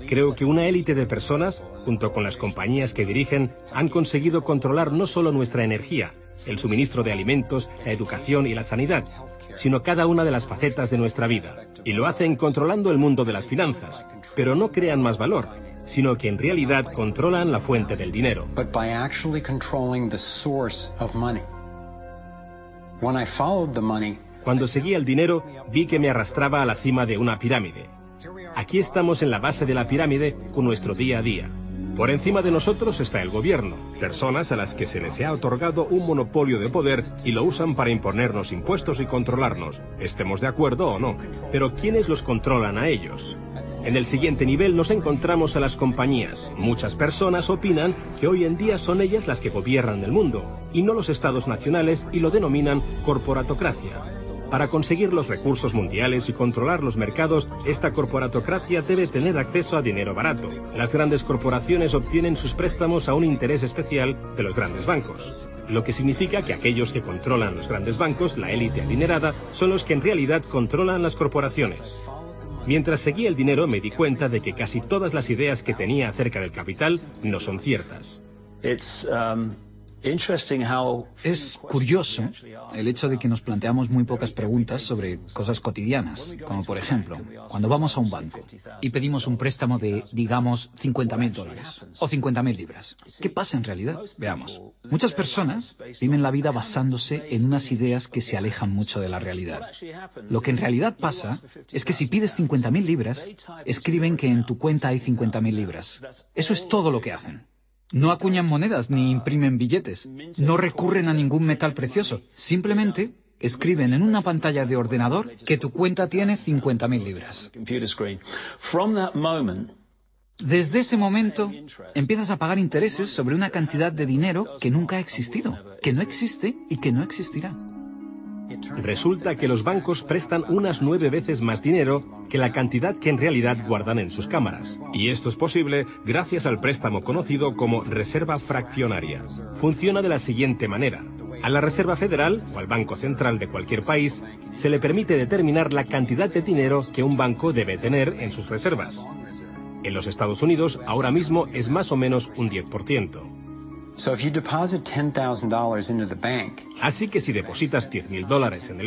Creo que una élite de personas, junto con las compañías que dirigen, han conseguido controlar no solo nuestra energía, el suministro de alimentos, la educación y la sanidad, sino cada una de las facetas de nuestra vida. Y lo hacen controlando el mundo de las finanzas, pero no crean más valor, sino que en realidad controlan la fuente del dinero. Cuando seguía el dinero, vi que me arrastraba a la cima de una pirámide. Aquí estamos en la base de la pirámide con nuestro día a día. Por encima de nosotros está el gobierno, personas a las que se les ha otorgado un monopolio de poder y lo usan para imponernos impuestos y controlarnos, estemos de acuerdo o no. Pero ¿quiénes los controlan a ellos? En el siguiente nivel nos encontramos a las compañías. Muchas personas opinan que hoy en día son ellas las que gobiernan el mundo, y no los estados nacionales, y lo denominan corporatocracia. Para conseguir los recursos mundiales y controlar los mercados, esta corporatocracia debe tener acceso a dinero barato. Las grandes corporaciones obtienen sus préstamos a un interés especial de los grandes bancos, lo que significa que aquellos que controlan los grandes bancos, la élite adinerada, son los que en realidad controlan las corporaciones. Mientras seguía el dinero me di cuenta de que casi todas las ideas que tenía acerca del capital no son ciertas. Es curioso el hecho de que nos planteamos muy pocas preguntas sobre cosas cotidianas, como por ejemplo, cuando vamos a un banco y pedimos un préstamo de, digamos, $50.000 o 50.000 libras. ¿Qué pasa en realidad? Veamos. Muchas personas viven la vida basándose en unas ideas que se alejan mucho de la realidad. Lo que en realidad pasa es que si pides 50.000 libras, escriben que en tu cuenta hay 50.000 libras. Eso es todo lo que hacen. No acuñan monedas ni imprimen billetes. No recurren a ningún metal precioso. Simplemente escriben en una pantalla de ordenador que tu cuenta tiene 50.000 libras. Desde ese momento empiezas a pagar intereses sobre una cantidad de dinero que nunca ha existido, que no existe y que no existirá. Resulta que los bancos prestan unas 9 veces más dinero que la cantidad que en realidad guardan en sus cámaras. Y esto es posible gracias al préstamo conocido como reserva fraccionaria. Funciona de la siguiente manera. A la Reserva Federal, o al Banco Central de cualquier país, se le permite determinar la cantidad de dinero que un banco debe tener en sus reservas. En los Estados Unidos, ahora mismo es más o menos un 10%. Así que si depositas $10.000 en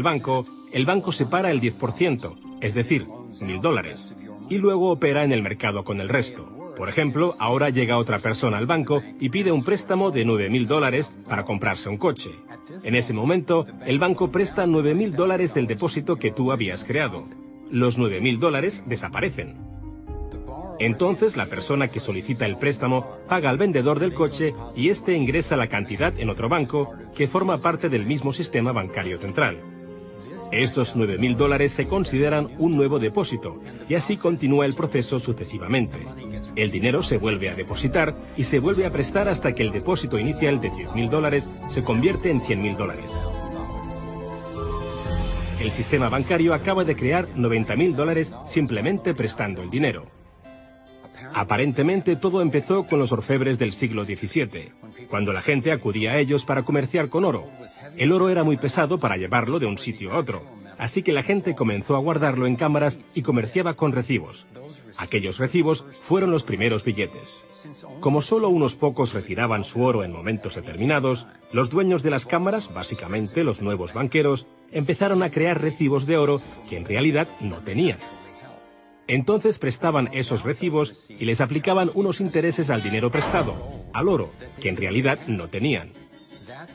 el banco separa el 10%, es decir, $1.000, y luego opera en el mercado con el resto. Por ejemplo, ahora llega otra persona al banco y pide un préstamo de $9.000 para comprarse un coche. En ese momento, el banco presta $9.000 del depósito que tú habías creado. Los $9.000 desaparecen. Entonces, la persona que solicita el préstamo paga al vendedor del coche y éste ingresa la cantidad en otro banco que forma parte del mismo sistema bancario central. Estos $9.000 se consideran un nuevo depósito y así continúa el proceso sucesivamente. El dinero se vuelve a depositar y se vuelve a prestar hasta que el depósito inicial de $10.000 se convierte en $100.000. El sistema bancario acaba de crear $90.000 simplemente prestando el dinero. Aparentemente todo empezó con los orfebres del siglo XVII, cuando la gente acudía a ellos para comerciar con oro. El oro era muy pesado para llevarlo de un sitio a otro, así que la gente comenzó a guardarlo en cámaras y comerciaba con recibos. Aquellos recibos fueron los primeros billetes. Como solo unos pocos retiraban su oro en momentos determinados, los dueños de las cámaras, básicamente los nuevos banqueros, empezaron a crear recibos de oro que en realidad no tenían. Entonces prestaban esos recibos y les aplicaban unos intereses al dinero prestado, al oro, que en realidad no tenían.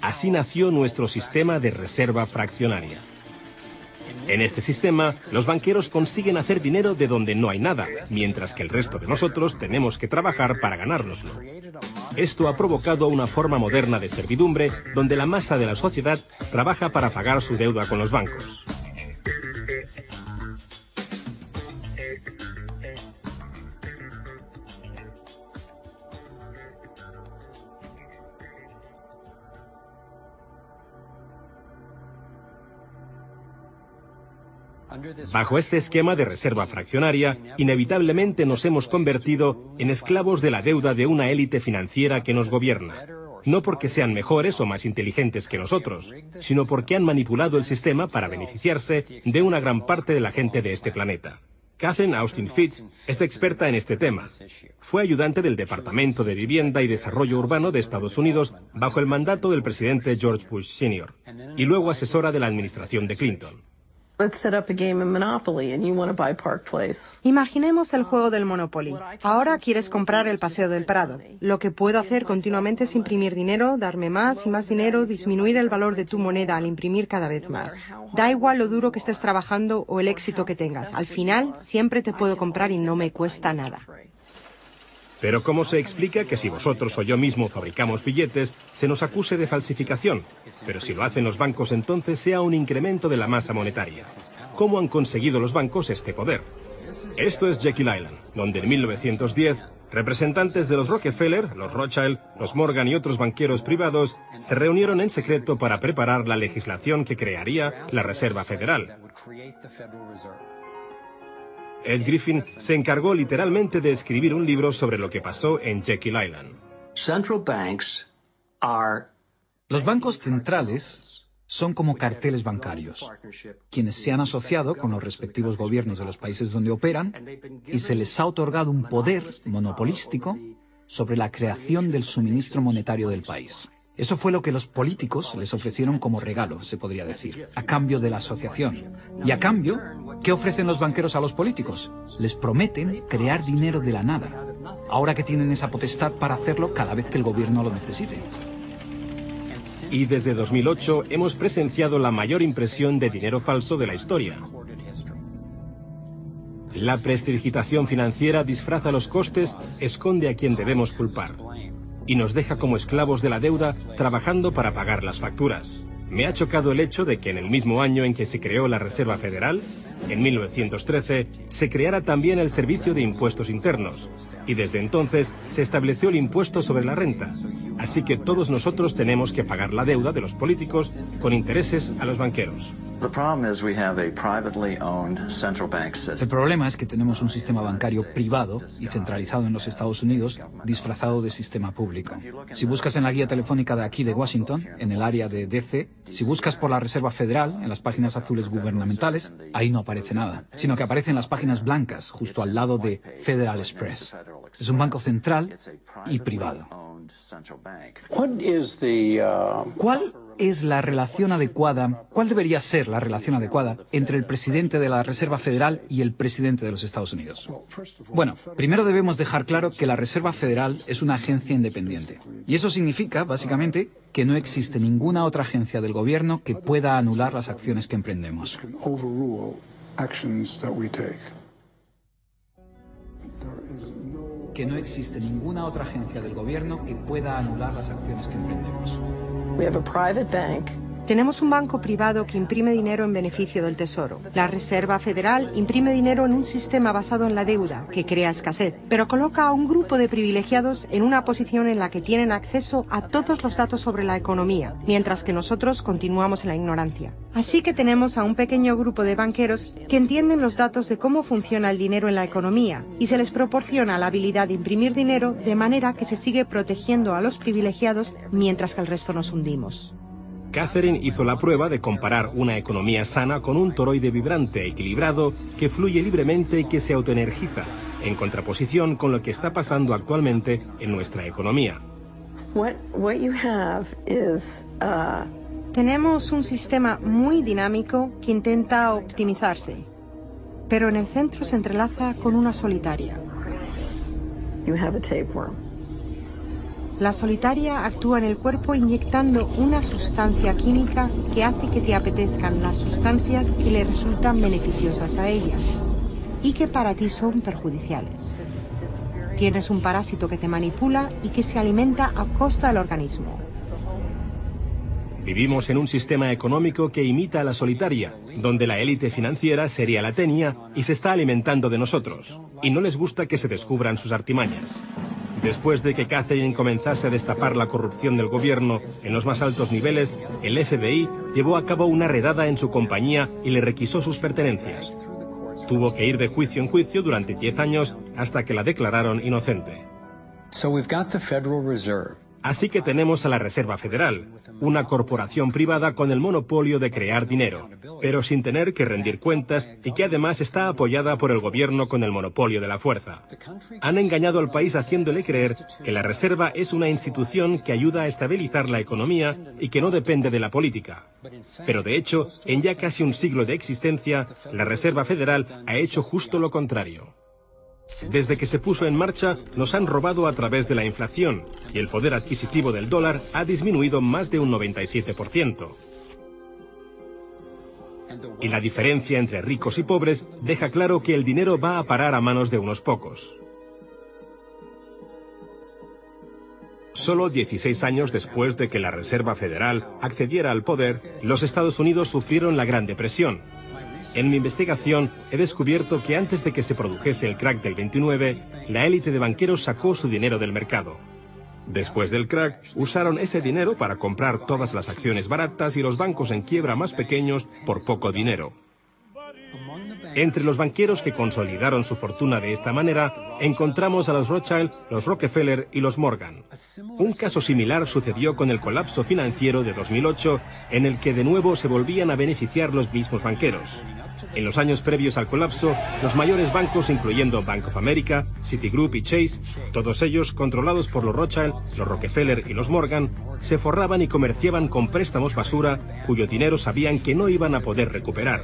Así nació nuestro sistema de reserva fraccionaria. En este sistema, los banqueros consiguen hacer dinero de donde no hay nada, mientras que el resto de nosotros tenemos que trabajar para ganárnoslo. Esto ha provocado una forma moderna de servidumbre donde la masa de la sociedad trabaja para pagar su deuda con los bancos. Bajo este esquema de reserva fraccionaria, inevitablemente nos hemos convertido en esclavos de la deuda de una élite financiera que nos gobierna. No porque sean mejores o más inteligentes que nosotros, sino porque han manipulado el sistema para beneficiarse de una gran parte de la gente de este planeta. Catherine Austin Fitts es experta en este tema. Fue ayudante del Departamento de Vivienda y Desarrollo Urbano de Estados Unidos bajo el mandato del presidente George Bush Sr. y luego asesora de la administración de Clinton. Imaginemos el juego del Monopoly. Ahora quieres comprar el Paseo del Prado. Lo que puedo hacer continuamente es imprimir dinero, darme más y más dinero, disminuir el valor de tu moneda al imprimir cada vez más. Da igual lo duro que estés trabajando o el éxito que tengas. Al final, siempre te puedo comprar y no me cuesta nada. Pero ¿cómo se explica que si vosotros o yo mismo fabricamos billetes, se nos acuse de falsificación? Pero si lo hacen los bancos, entonces sea un incremento de la masa monetaria. ¿Cómo han conseguido los bancos este poder? Esto es Jekyll Island, donde en 1910, representantes de los Rockefeller, los Rothschild, los Morgan y otros banqueros privados se reunieron en secreto para preparar la legislación que crearía la Reserva Federal. Ed Griffin se encargó literalmente de escribir un libro sobre lo que pasó en Jekyll Island. Los bancos centrales son como carteles bancarios, quienes se han asociado con los respectivos gobiernos de los países donde operan y se les ha otorgado un poder monopolístico sobre la creación del suministro monetario del país. Eso fue lo que los políticos les ofrecieron como regalo, se podría decir, a cambio de la asociación. Y a cambio, ¿qué ofrecen los banqueros a los políticos? Les prometen crear dinero de la nada, ahora que tienen esa potestad para hacerlo cada vez que el gobierno lo necesite. Y desde 2008 hemos presenciado la mayor impresión de dinero falso de la historia. La prestidigitación financiera disfraza los costes, esconde a quien debemos culpar y nos deja como esclavos de la deuda trabajando para pagar las facturas. Me ha chocado el hecho de que en el mismo año en que se creó la Reserva Federal, en 1913, se creara también el Servicio de Impuestos Internos, y desde entonces se estableció el impuesto sobre la renta. Así que todos nosotros tenemos que pagar la deuda de los políticos con intereses a los banqueros. El problema es que tenemos un sistema bancario privado y centralizado en los Estados Unidos, disfrazado de sistema público. Si buscas en la guía telefónica de aquí de Washington, en el área de DC, si buscas por la Reserva Federal, en las páginas azules gubernamentales, ahí no aparece nada, sino que aparecen las páginas blancas, justo al lado de Federal Express. Es un banco central y privado. ¿Cuál es la relación adecuada, cuál debería ser la relación adecuada entre el presidente de la Reserva Federal y el presidente de los Estados Unidos? Bueno, primero debemos dejar claro que la Reserva Federal es una agencia independiente. Y eso significa, básicamente, que no existe ninguna otra agencia del gobierno que pueda anular las acciones que emprendemos. Que no existe ninguna otra agencia del gobierno que pueda anular las acciones que emprendemos. Tenemos un banco privado que imprime dinero en beneficio del Tesoro. La Reserva Federal imprime dinero en un sistema basado en la deuda, que crea escasez, pero coloca a un grupo de privilegiados en una posición en la que tienen acceso a todos los datos sobre la economía, mientras que nosotros continuamos en la ignorancia. Así que tenemos a un pequeño grupo de banqueros que entienden los datos de cómo funciona el dinero en la economía y se les proporciona la habilidad de imprimir dinero de manera que se sigue protegiendo a los privilegiados mientras que el resto nos hundimos. Catherine hizo la prueba de comparar una economía sana con un toroide vibrante, equilibrado, que fluye libremente y que se autoenergiza, en contraposición con lo que está pasando actualmente en nuestra economía. Tenemos un sistema muy dinámico que intenta optimizarse, pero en el centro se entrelaza con una solitaria. La solitaria actúa en el cuerpo inyectando una sustancia química que hace que te apetezcan las sustancias que le resultan beneficiosas a ella y que para ti son perjudiciales. Tienes un parásito que te manipula y que se alimenta a costa del organismo. Vivimos en un sistema económico que imita a la solitaria, donde la élite financiera sería la tenia y se está alimentando de nosotros, y no les gusta que se descubran sus artimañas. Después de que Catherine comenzase a destapar la corrupción del gobierno en los más altos niveles, el FBI llevó a cabo una redada en su compañía y le requisó sus pertenencias. Tuvo que ir de juicio en juicio durante 10 años hasta que la declararon inocente. Así que tenemos a la Reserva Federal, una corporación privada con el monopolio de crear dinero, pero sin tener que rendir cuentas y que además está apoyada por el gobierno con el monopolio de la fuerza. Han engañado al país haciéndole creer que la Reserva es una institución que ayuda a estabilizar la economía y que no depende de la política. Pero de hecho, en ya casi un siglo de existencia, la Reserva Federal ha hecho justo lo contrario. Desde que se puso en marcha, nos han robado a través de la inflación y el poder adquisitivo del dólar ha disminuido más de un 97%. Y la diferencia entre ricos y pobres deja claro que el dinero va a parar a manos de unos pocos. Solo 16 años después de que la Reserva Federal accediera al poder, los Estados Unidos sufrieron la Gran Depresión. En mi investigación he descubierto que antes de que se produjese el crack del 29, la élite de banqueros sacó su dinero del mercado. Después del crack, usaron ese dinero para comprar todas las acciones baratas y los bancos en quiebra más pequeños por poco dinero. Entre los banqueros que consolidaron su fortuna de esta manera, encontramos a los Rothschild, los Rockefeller y los Morgan. Un caso similar sucedió con el colapso financiero de 2008, en el que de nuevo se volvían a beneficiar los mismos banqueros. En los años previos al colapso, los mayores bancos, incluyendo Bank of America, Citigroup y Chase, todos ellos controlados por los Rothschild, los Rockefeller y los Morgan, se forraban y comerciaban con préstamos basura, cuyo dinero sabían que no iban a poder recuperar.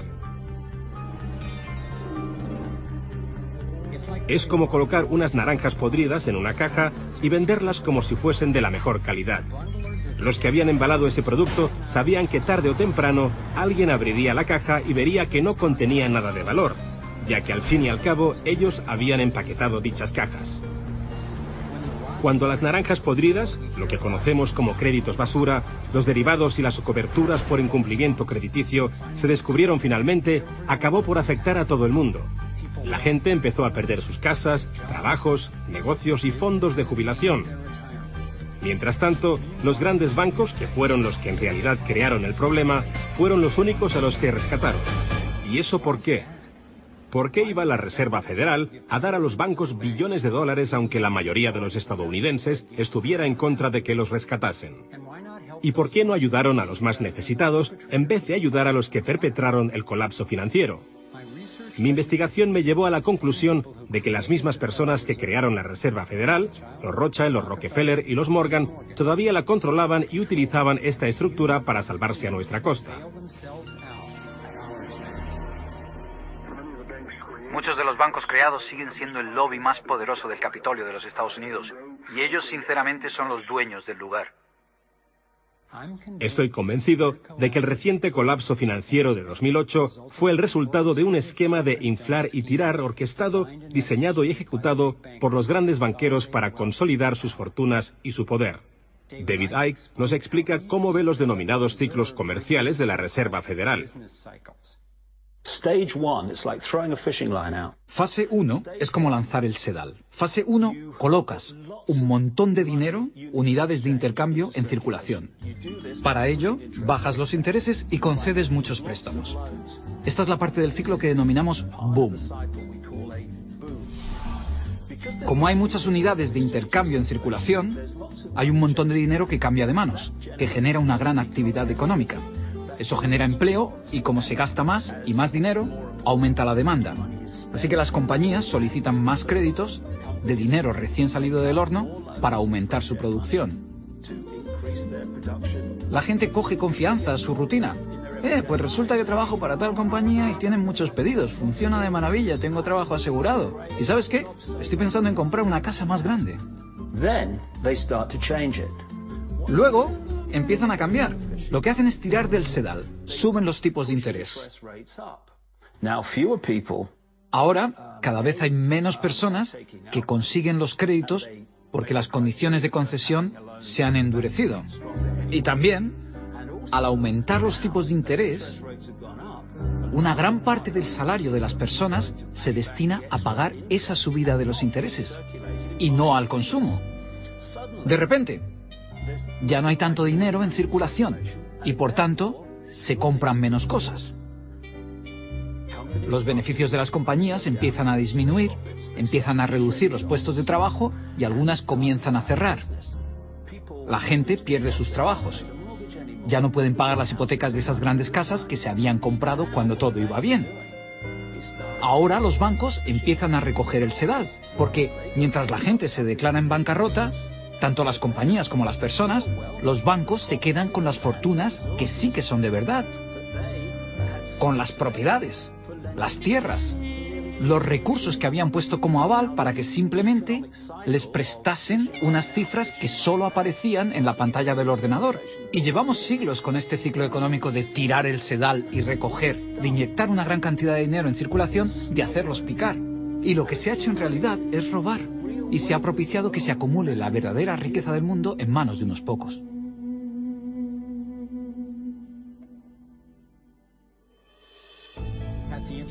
Es como colocar unas naranjas podridas en una caja y venderlas como si fuesen de la mejor calidad. Los que habían embalado ese producto sabían que tarde o temprano alguien abriría la caja y vería que no contenía nada de valor, ya que al fin y al cabo ellos habían empaquetado dichas cajas. Cuando las naranjas podridas, lo que conocemos como créditos basura, los derivados y las coberturas por incumplimiento crediticio se descubrieron finalmente, acabó por afectar a todo el mundo. La gente empezó a perder sus casas, trabajos, negocios y fondos de jubilación. Mientras tanto, los grandes bancos, que fueron los que en realidad crearon el problema, fueron los únicos a los que rescataron. ¿Y eso por qué? ¿Por qué iba la Reserva Federal a dar a los bancos billones de dólares aunque la mayoría de los estadounidenses estuviera en contra de que los rescatasen? ¿Y por qué no ayudaron a los más necesitados en vez de ayudar a los que perpetraron el colapso financiero? Mi investigación me llevó a la conclusión de que las mismas personas que crearon la Reserva Federal, los Rothschild, los Rockefeller y los Morgan, todavía la controlaban y utilizaban esta estructura para salvarse a nuestra costa. Muchos de los bancos creados siguen siendo el lobby más poderoso del Capitolio de los Estados Unidos, y ellos sinceramente son los dueños del lugar. Estoy convencido de que el reciente colapso financiero de 2008 fue el resultado de un esquema de inflar y tirar orquestado, diseñado y ejecutado por los grandes banqueros para consolidar sus fortunas y su poder. David Icke nos explica cómo ve los denominados ciclos comerciales de la Reserva Federal. Fase 1 es como lanzar el sedal. Fase 1, colocas un montón de dinero, unidades de intercambio en circulación. Para ello, bajas los intereses y concedes muchos préstamos. Esta es la parte del ciclo que denominamos boom. Como hay muchas unidades de intercambio en circulación, hay un montón de dinero que cambia de manos, que genera una gran actividad económica. Eso genera empleo y como se gasta más y más dinero, aumenta la demanda. Así que las compañías solicitan más créditos de dinero recién salido del horno para aumentar su producción. La gente coge confianza a su rutina. Pues resulta que trabajo para tal compañía y tienen muchos pedidos. Funciona de maravilla, tengo trabajo asegurado. ¿Y sabes qué? Estoy pensando en comprar una casa más grande. Luego empiezan a cambiar. Lo que hacen es tirar del sedal. Suben los tipos de interés. Ahora, cada vez hay menos personas que consiguen los créditos porque las condiciones de concesión se han endurecido. Y también, al aumentar los tipos de interés, una gran parte del salario de las personas se destina a pagar esa subida de los intereses y no al consumo. De repente, ya no hay tanto dinero en circulación y por tanto se compran menos cosas. Los beneficios de las compañías empiezan a disminuir, empiezan a reducir los puestos de trabajo y algunas comienzan a cerrar. La gente pierde sus trabajos. Ya no pueden pagar las hipotecas de esas grandes casas que se habían comprado cuando todo iba bien. Ahora los bancos empiezan a recoger el sedal, porque mientras la gente se declara en bancarrota, tanto las compañías como las personas, los bancos se quedan con las fortunas que sí que son de verdad. Con las propiedades, las tierras, los recursos que habían puesto como aval para que simplemente les prestasen unas cifras que solo aparecían en la pantalla del ordenador. Y llevamos siglos con este ciclo económico de tirar el sedal y recoger, de inyectar una gran cantidad de dinero en circulación, de hacerlos picar. Y lo que se ha hecho en realidad es robar. Y se ha propiciado que se acumule la verdadera riqueza del mundo en manos de unos pocos.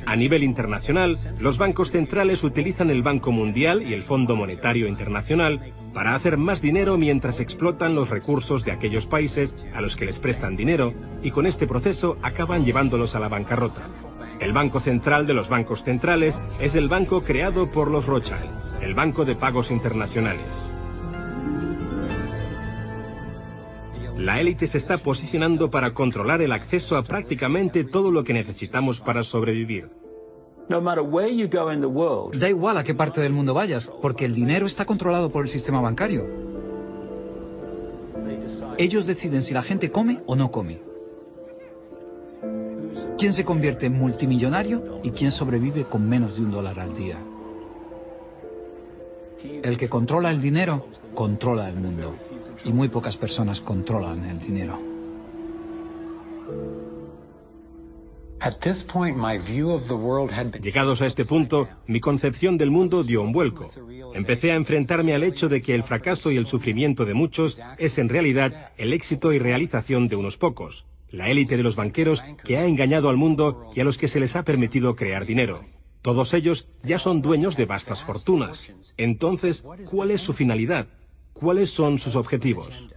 A nivel internacional, los bancos centrales utilizan el Banco Mundial y el Fondo Monetario Internacional para hacer más dinero mientras explotan los recursos de aquellos países a los que les prestan dinero y con este proceso acaban llevándolos a la bancarrota. El Banco Central de los bancos centrales es el banco creado por los Rothschild, el Banco de Pagos Internacionales. La élite se está posicionando para controlar el acceso a prácticamente todo lo que necesitamos para sobrevivir. Da igual a qué parte del mundo vayas, porque el dinero está controlado por el sistema bancario. Ellos deciden si la gente come o no come. ¿Quién se convierte en multimillonario y quién sobrevive con menos de $1 al día? El que controla el dinero, controla el mundo. Y muy pocas personas controlan el dinero. Llegados a este punto, mi concepción del mundo dio un vuelco. Empecé a enfrentarme al hecho de que el fracaso y el sufrimiento de muchos es en realidad el éxito y realización de unos pocos. La élite de los banqueros que ha engañado al mundo y a los que se les ha permitido crear dinero. Todos ellos ya son dueños de vastas fortunas. Entonces, ¿cuál es su finalidad? ¿Cuáles son sus objetivos?